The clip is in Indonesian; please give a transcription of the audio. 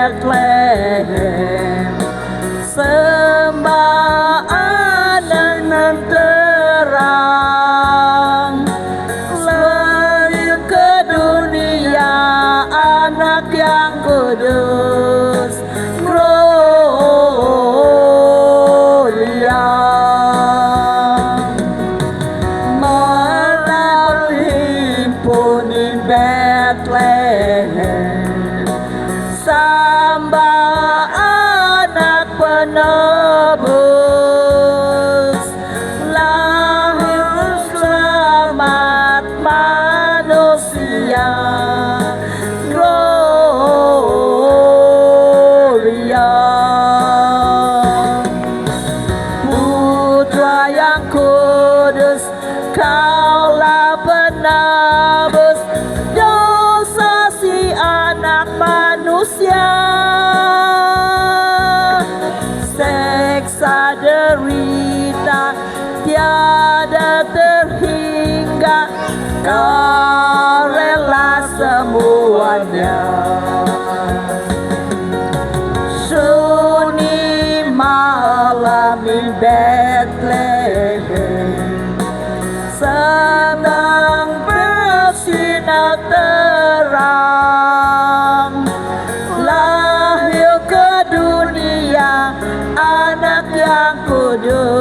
Bethlehem, sembah anak nan terang, lahir ke dunia anak yang kudus, Gloria. Berhimpun di Bethlehem, sembah anak penebus, lahir selamat manusia, Gloria. Putra yang kudus, Kaulah penebus dosa si anak manusia. Seksa derita tiada terhingga, Kau rela semuanya. Sunyi malam di Bethlehem, sedang bersinar terang, lahir ke dunia anak yang kudus,